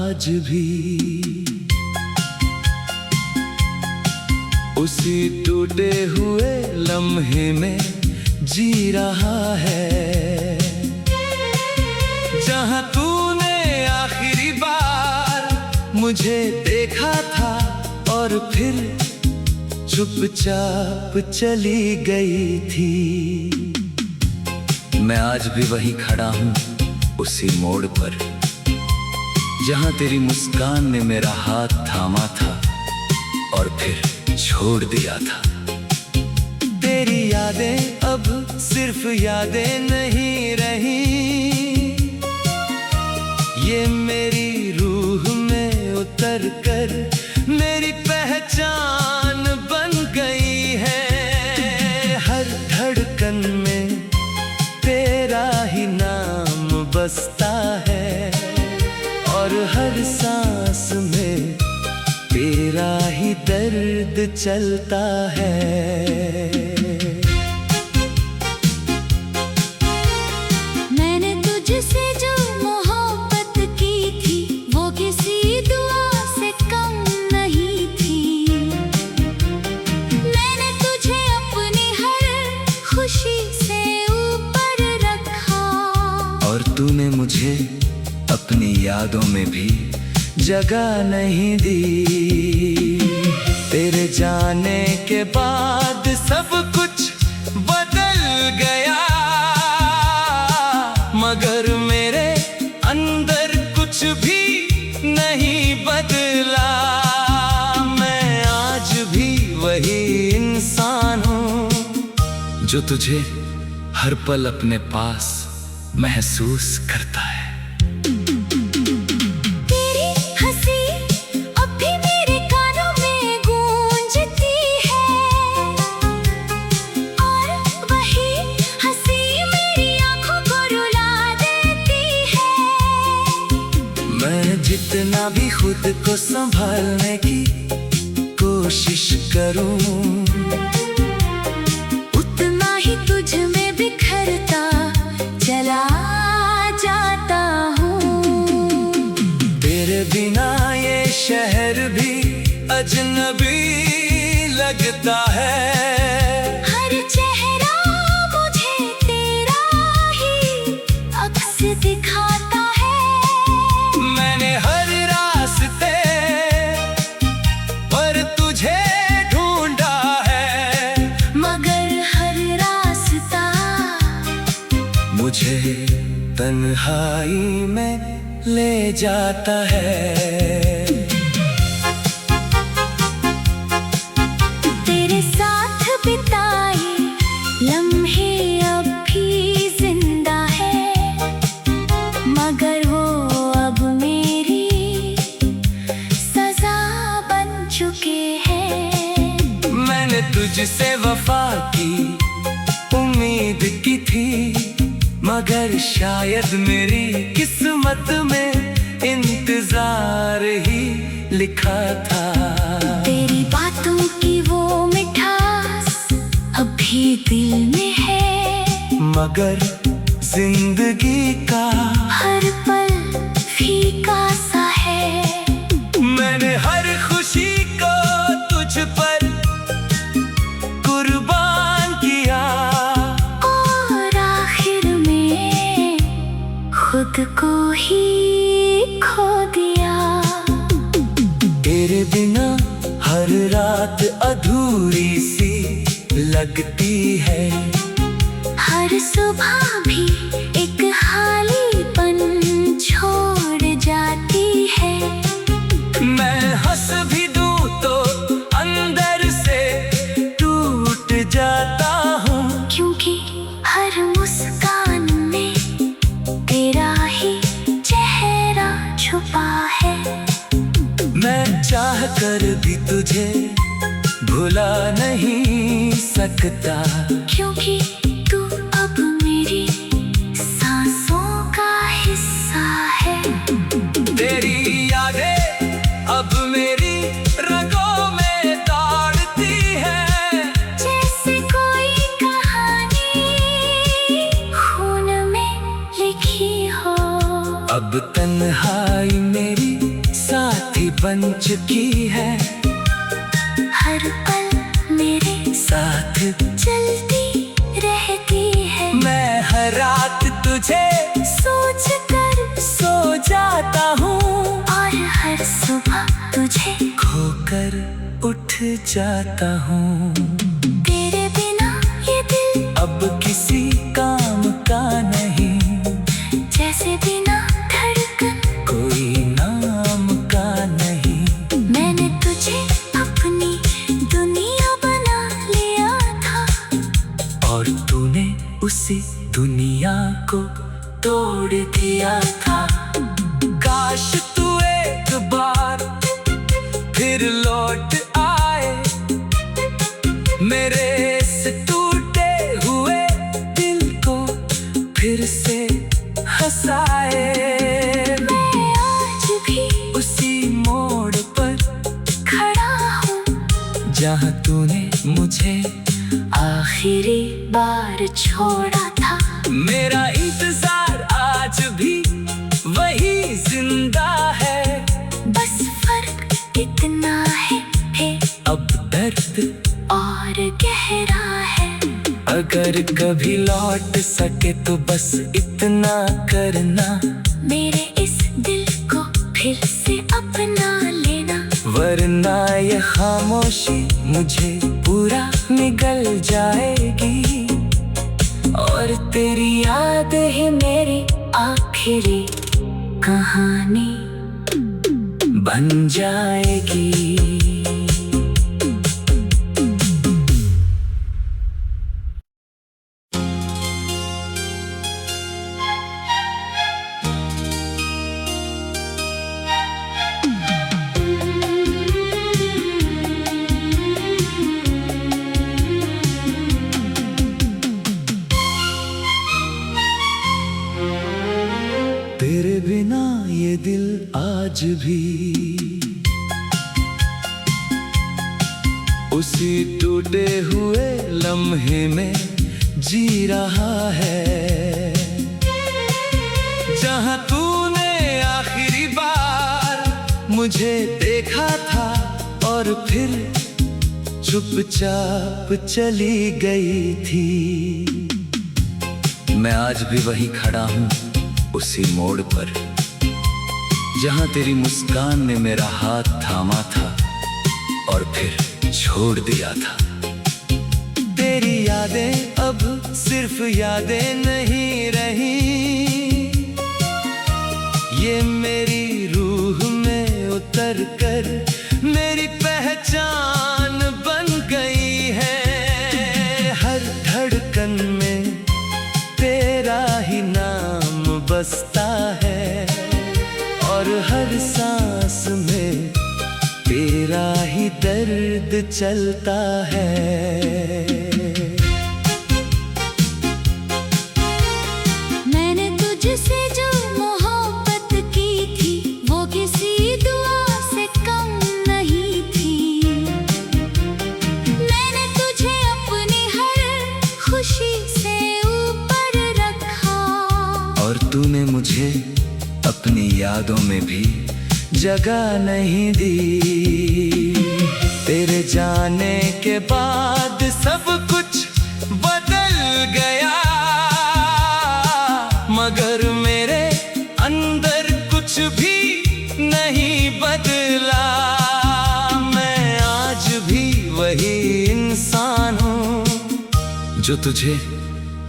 आज भी उसी टूटे हुए लम्हे में जी रहा है, जहां तूने आखिरी बार मुझे देखा था और फिर चुपचाप चली गई थी। मैं आज भी वहीं खड़ा हूँ, उसी मोड़ पर, जहां तेरी मुस्कान ने मेरा हाथ थामा था और फिर छोड़ दिया था। तेरी यादें अब सिर्फ यादें नहीं रही, ये मेरी रूह में उतर कर मेरी पहचान बन गई है। हर धड़कन में तेरा ही नाम बसता है और हर सांस में तेरा ही दर्द चलता है। मैंने तुझसे जो मोहब्बत की थी वो किसी दुआ से कम नहीं थी। मैंने तुझे अपनी हर खुशी से ऊपर रखा और तूने मुझे अपनी यादों में भी जगह नहीं दी। तेरे जाने के बाद सब कुछ बदल गया, मगर मेरे अंदर कुछ भी नहीं बदला। मैं आज भी वही इंसान हूँ जो तुझे हर पल अपने पास महसूस करता है। जितना भी खुद को संभालने की कोशिश करूं, उतना ही तुझ में बिखरता चला जाता हूँ। तेरे बिना ये शहर भी अजनबी लगता है। हर चेहरा मुझे तेरा ही अक्स दिखाता है। मैंने हर रास्ते पर तुझे ढूंढा है, मगर हर रास्ता मुझे तन्हाई में ले जाता है। तेरे साथ बिताए लम्हे अब भी जिंदा है, मगर वो अब मेरी सजा बन चुके हैं। मैंने तुझसे वफा की उम्मीद की थी, मगर शायद मेरी किस्मत में इंतजार ही लिखा था। तेरी बातों की वो मिठास अभी दिल में है, मगर जिंदगी का हर पल फीका सा है। मैंने हर खुशी को तुझ पर कुर्बान किया और आखिर में खुद को ही खो दिया। तेरे बिना हर रात अधूरी सी लगती है, हर सुबह भी एक खालीपन छोड़ जाती है। मैं हंस भी दूं तो अंदर से टूट जाता हूँ, क्योंकि हर मुस्कान में तेरा ही चेहरा छुपा है। मैं चाह कर भी तुझे भुला नहीं सकता, क्योंकि तू अब मेरी सांसों का हिस्सा है। तेरी यादें अब मेरी रगों में दौड़ती है, जैसे कोई कहानी खून में लिखी हो। अब तन्हाई मेरी बन चुकी है, हर पल मेरे साथ चलती रहती है। मैं हर रात तुझे सोच कर सो जाता हूँ, और हर सुबह तुझे खोकर उठ जाता हूँ। तेरे बिना ये दिल अब किसी काम का नहीं, जैसे बिना धड़कन कोई नाम का नहीं। मैंने तुझे अपनी दुनिया बना लिया था, और तूने उसी दुनिया को तोड़ दिया था। काश तू एक बार फिर लौट आए, मेरे इस टूटे हुए दिल को फिर से हंसाए। मैं आज भी उसी मोड़ पर खड़ा हूँ, जहाँ तूने मुझे आखिरी बार छोड़ा था। मेरा इंतजार आज भी वही जिंदा है, बस फर्क इतना है अब दर्द और गहरा है। अगर कभी लौट सके तो बस इतना करना, मेरे इस दिल को फिर से अपना लेना, वरना ये खामोशी मुझे पूरा निगल जाएगी, और तेरी याद ही मेरी आखिरी कहानी बन जाएगी। तेरे बिना ये दिल आज भी उसी टूटे हुए लम्हे में जी रहा है, जहाँ तूने आखिरी बार मुझे देखा था और फिर चुपचाप चली गई थी। मैं आज भी वहीं खड़ा हूँ उसी मोड़ पर, जहाँ तेरी मुस्कान ने मेरा हाथ थामा था और फिर छोड़ दिया था। तेरी यादें अब सिर्फ यादें नहीं रही, ये मेरी रूह में उतर कर मेरी पहचान बन गई है। हर धड़कन में तेरा ही नाम बसता है, और हर सांस में तेरा ही दर्द चलता है। मैंने तुझसे जो मोहब्बत की थी, वो किसी दुआ से कम नहीं थी। मैंने तुझे अपनी हर खुशी से ऊपर रखा, और तूने मुझे अपनी यादों में भी जगह नहीं दी। तेरे जाने के बाद सब कुछ बदल गया, मगर मेरे अंदर कुछ भी नहीं बदला। मैं आज भी वही इंसान हूँ जो तुझे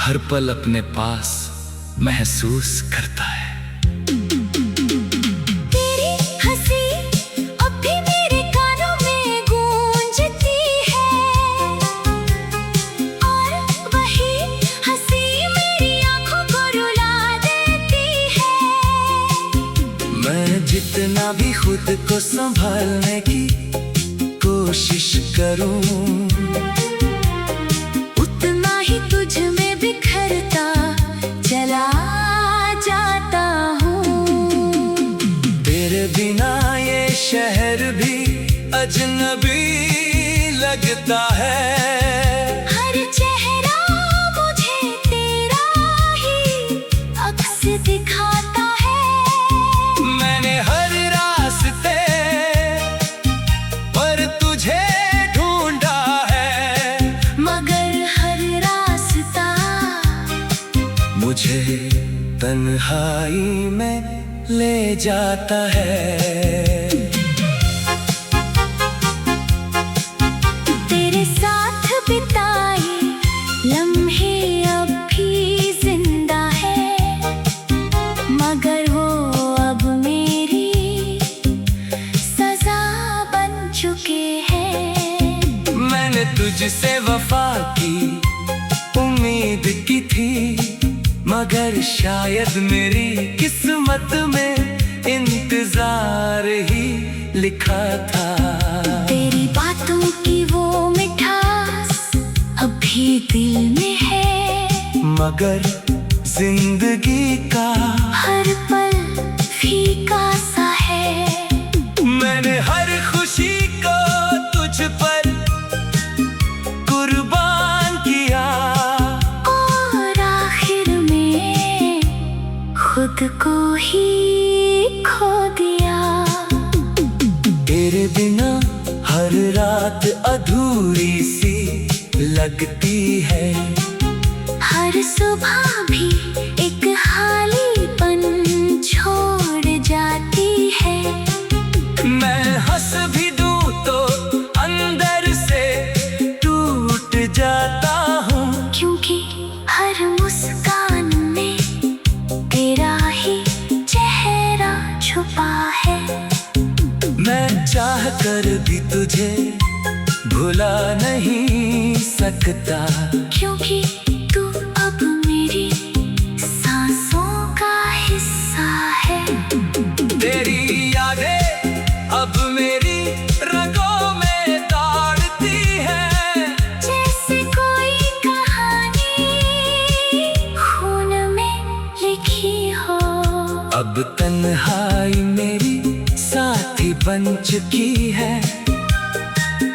हर पल अपने पास महसूस करता है। तेरी हंसी अब भी मेरे कानों में गूंजती है, और वही हंसी मेरी आंखों को रुला देती है। मैं जितना भी खुद को संभालने की कोशिश करूं, उतना ही तुझ में बिखरता चला जाता हूँ। तेरे बिना ये शहर भी अजनबी लगता है। हर चेहरा मुझे तेरा ही अक्स दिखाता है। मैंने हर रास्ते मुझे तन्हाई में ले जाता है। तेरे साथ बिताए लम्हे अब भी जिंदा है, मगर वो अब मेरी सजा बन चुके हैं। मैंने तुझसे वफा की उम्मीद की थी, मगर शायद मेरी किस्मत में इंतजार ही लिखा था। तेरी बातों की वो मिठास अभी दिल में है, मगर जिंदगी का हर पल फीका सा है। मैंने हर खुशी को तुझ पर कुर्बान किया, और आखिर में खुद को ही खो दिया। तेरे बिना हर रात अधूरी सी लगती है, हर सुबह भी एक खालीपन छोड़ जाती है। मैं हंस भी दूं तो अंदर से टूट जाता हूँ, क्योंकि हर मुस्कान में तेरा ही चेहरा छुपा है। मैं चाह कर भी तुझे भुला नहीं सकता, क्योंकि तू अब मेरी सांसों का हिस्सा है। तेरी यादें अब मेरी रगों में दौड़ती है, जैसे कोई कहानी खून में लिखी हो। अब तन्हाई मेरी साथी बन चुकी है,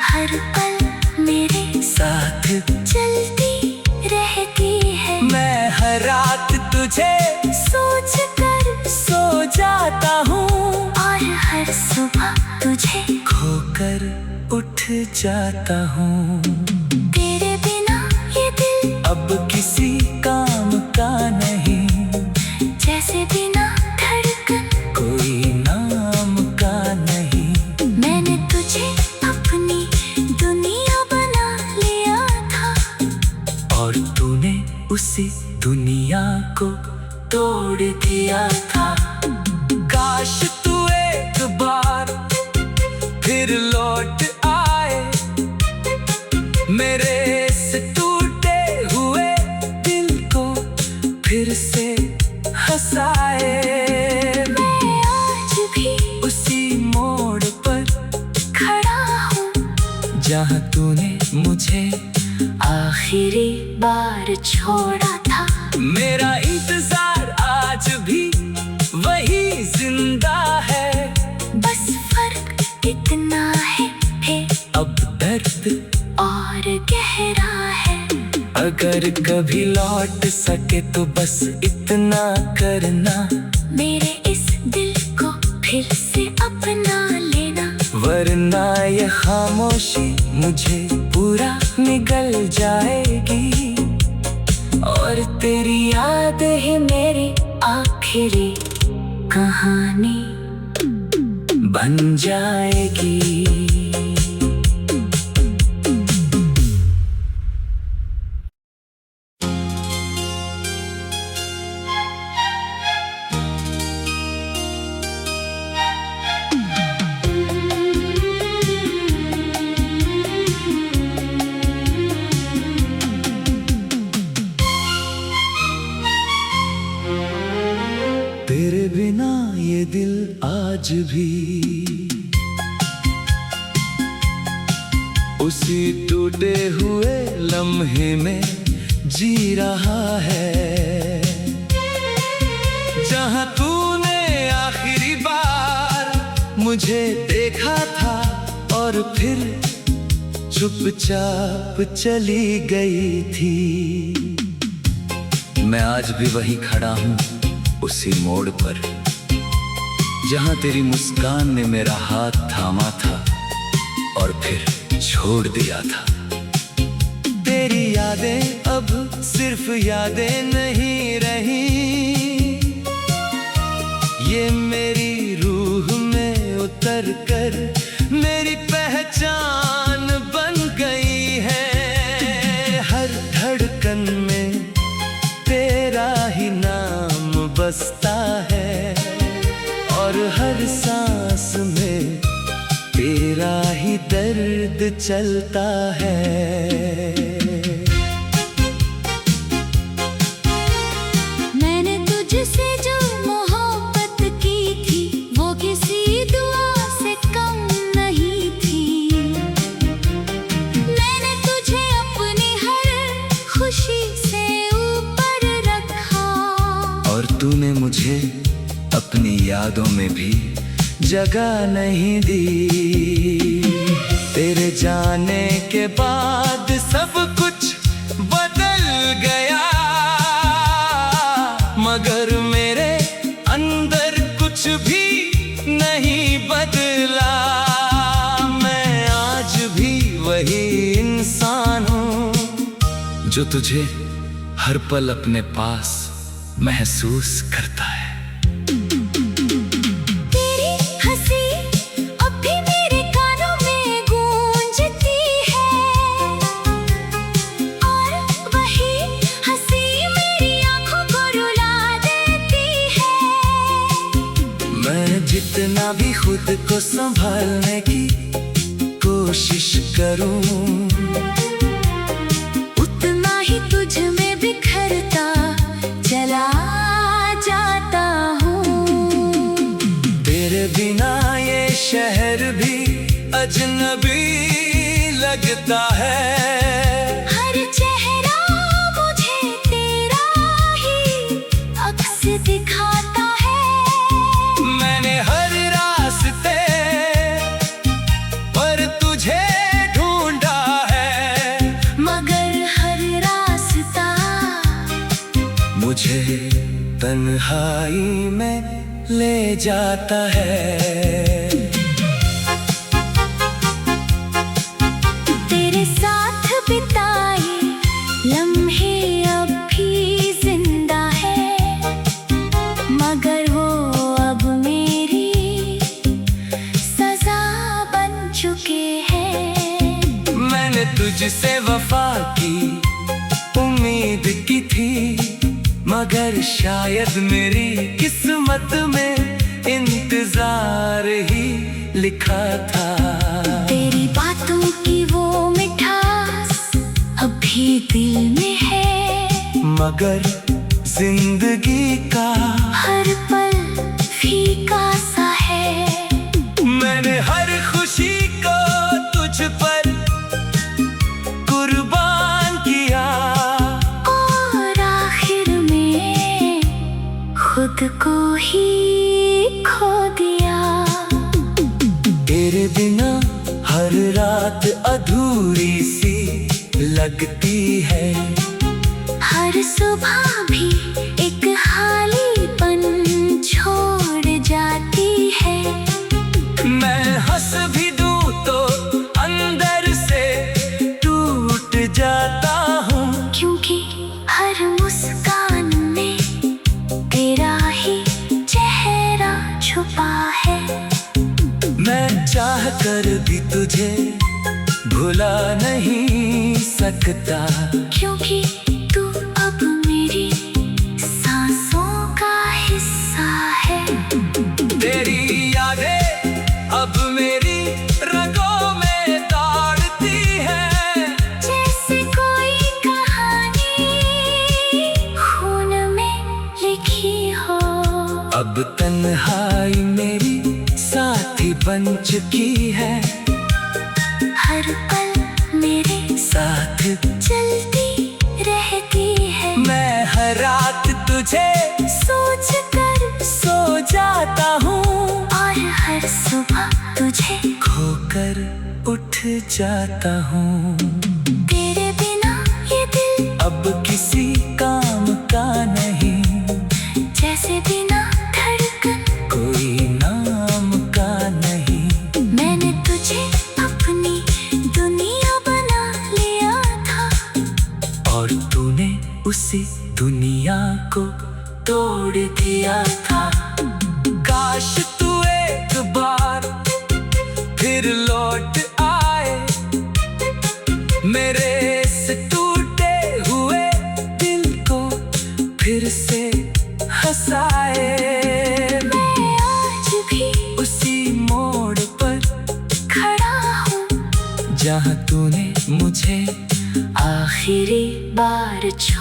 हर पल मेरे साथ चलती रहती है। मैं हर रात तुझे सोच कर सो जाता हूँ, और हर सुबह तुझे खोकर उठ जाता हूँ। तेरे बिना ये दिल अब किसी काम का नहीं, जैसे बिना धड़कन कोई नाम का नहीं। मैंने तुझे अपनी दुनिया बना लिया था, और तूने उसी दुनिया को तोड़ दिया था। काश तू एक बार फिर लौट आए, मेरे इस टूटे हुए दिल को फिर से हंसाए। मैं आज भी उसी मोड़ पर खड़ा हूँ, जहाँ तूने मुझे आखिरी बार छोड़ा था। मेरा इंतजार आज भी वही जिंदा है, बस फर्क इतना है अब दर्द और गहरा है। अगर कभी लौट सके तो बस इतना करना, मेरे इस दिल को फिर से अपना लेना, वरना ये खामोशी मुझे पूरा निगल जाएगी, और तेरी याद ही मेरी आखिरी कहानी बन जाएगी। तेरे बिना ये दिल आज भी उसी टूटे हुए लम्हे में जी रहा है, जहाँ तूने आखिरी बार मुझे देखा था और फिर चुपचाप चली गई थी। मैं आज भी वहीं खड़ा हूँ उसी मोड़ पर, जहाँ तेरी मुस्कान ने मेरा हाथ थामा था और फिर छोड़ दिया था। तेरी यादें अब सिर्फ यादें नहीं रही, इर्द चलता है। मैंने तुझसे जो मोहब्बत की थी वो किसी दुआ से कम नहीं थी। मैंने तुझे अपनी हर खुशी से ऊपर रखा और तूने मुझे अपनी यादों में भी जगह नहीं दी। तेरे जाने के बाद सब कुछ बदल गया, मगर मेरे अंदर कुछ भी नहीं बदला। मैं आज भी वही इंसान हूँ जो तुझे हर पल अपने पास महसूस करता है। तेरी हंसी अब भी मेरे कानों में गूंजती है और वही हंसी मेरी आंखों को रुला देती है। मैं जितना भी खुद को संभालने की कोशिश करूं, उतना ही तुझ में बिखरता चला जाता हूँ। तेरे बिना ये शहर भी अजनबी लगता है। हर चेहरा मुझे तेरा ही अक्स दिखाता है। मैंने हर रास्ते पर तुझे ढूंढा है, मगर हर रास्ता मुझे तन्हाई में ले जाता है। तेरे साथ बिताए लम्हे अब भी जिंदा है, मगर वो अब मेरी सजा बन चुके हैं। मैंने तुझसे वफा की उम्मीद की थी, मगर शायद मेरी किस्मत में इंतजार ही लिखा था। तेरी बातों की वो मिठास अब भी दिल में है, मगर जिंदगी का हर पल फीका सा है। मैंने हर खुशी को तुझ पर कुर्बान किया और आखिर में खुद को ही खो दिया। तेरे बिना हर रात अधूरी सी लगती है। हर सुबह भी एक खालीपन छोड़ जाती है। मैं हंस भी दूं तो अंदर से टूट जाता हूँ, क्योंकि हर मुस्कान में तेरा ही चेहरा छुपा है। मैं चाह कर भी तुझे भुला नहीं सकता, क्योंकि तू अब मेरी सांसों का हिस्सा है। तेरी यादें अब मेरी रगों में दौड़ती है। जैसे कोई कहानी खून में लिखी हो। अब तन्हाई मेरी साथी बन चुकी है, हर पल मेरे साथ चलती रहती है। मैं हर रात तुझे सोच कर सो जाता हूँ और हर सुबह तुझे खोकर उठ जाता हूँ। तेरे बिना ये दिल अब किसी काम का नहीं, जैसे बिना धड़कन कोई नाम का नहीं। मैंने तुझे अपनी दुनिया बना लिया था और तूने उसी दुनिया को तोड़ दिया था। काश तू एक बार फिर लौट आए, मेरे इस टूटे हुए दिल को फिर से हंसाए। मैं आज भी उसी मोड़ पर खड़ा हूँ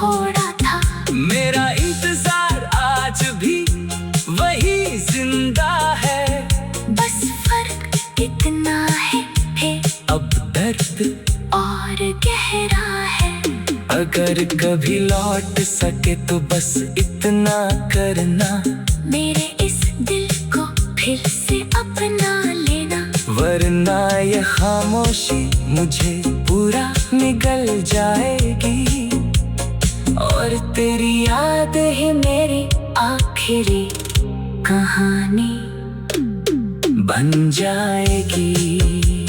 छोड़ा था। मेरा इंतजार आज भी वही जिंदा है, बस फर्क इतना है अब दर्द और गहरा है। अगर कभी लौट सके तो बस इतना करना, मेरे इस दिल को फिर से अपना लेना, वरना ये खामोशी मुझे पूरा निगल जाएगी और तेरी याद ही मेरी आखिरी कहानी बन जाएगी।